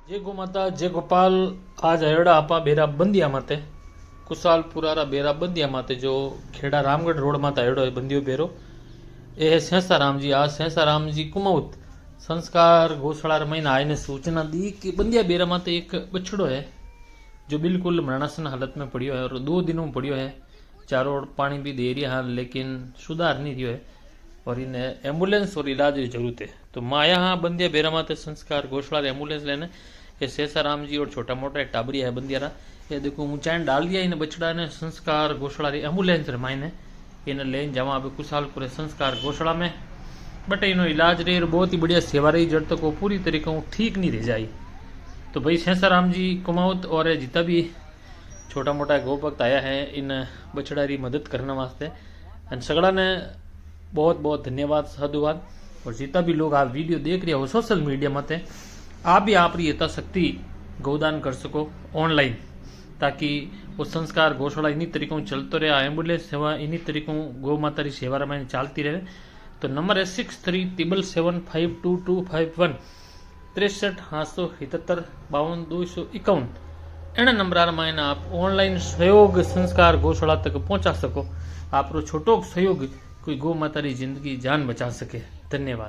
जय गो माता जय गोपाल। आज अयोड़ा आपा बेरा बंदिया माते कुशालपुरारा बेरा बंदिया माते जो खेड़ा रामगढ़ रोड माते अयोड़ो है बंदियो बेरो। ये है सेंसा राम जी। आज सेंसा राम जी कुमाऊत संस्कार घोषणा महीना आए ने सूचना दी कि बंदिया बेरा माते एक बछड़ो है जो बिल्कुल मरणासन हालत में पड़ियो है और 2 दिनों में पड़ियो है। चारों ओर पानी भी दे रहा है लेकिन सुधार नहीं रियो है और इन्हें एम्बुलेंस और इलाज की जरूरत है। तो माया हाँ बंदिया बेरा माते संस्कार घोषणा एम्बुलेंस लेने ये सेसा राम जी और छोटा मोटा टाबरिया है बंदियारा। ये देखो ऊंचाई डाल दिया इन बछड़ा ने संस्कार घोषणा री एम्बुलेंस मायने इन्हें लेन जावा अभी कुशालपुर संस्कार घोषणा में बट इनो इलाज रही बहुत ही बढ़िया सेवा रही जब तक वो पूरी तरीके ठीक नहीं रह जाए। तो भाई सेसा राम जी कुमाऊत और जितना भी छोटा मोटा गौ भक्त आया है इन बछड़ा री मदद करने वास्ते एंड सगड़ा ने बहुत बहुत धन्यवाद साधुवाद। और जितना भी लोग आप वीडियो देख रहे हो सोशल मीडिया मत आप भी आप यथा शक्ति गौदान कर सको ऑनलाइन ताकि वो संस्कार घोषणा इन्हीं तरीकों चलते रहे। एम्बुलेंस सेवा इन्हीं तरीकों गौ माता की सेवा में चालती रहे। तो नंबर है 6377522251 63 877 52 251 एना नंबर में आप ऑनलाइन सहयोग संस्कार घोषणा तक पहुंचा सको। आप छोटो सहयोग कोई गौ माता की जिंदगी जान बचा सके। धन्यवाद।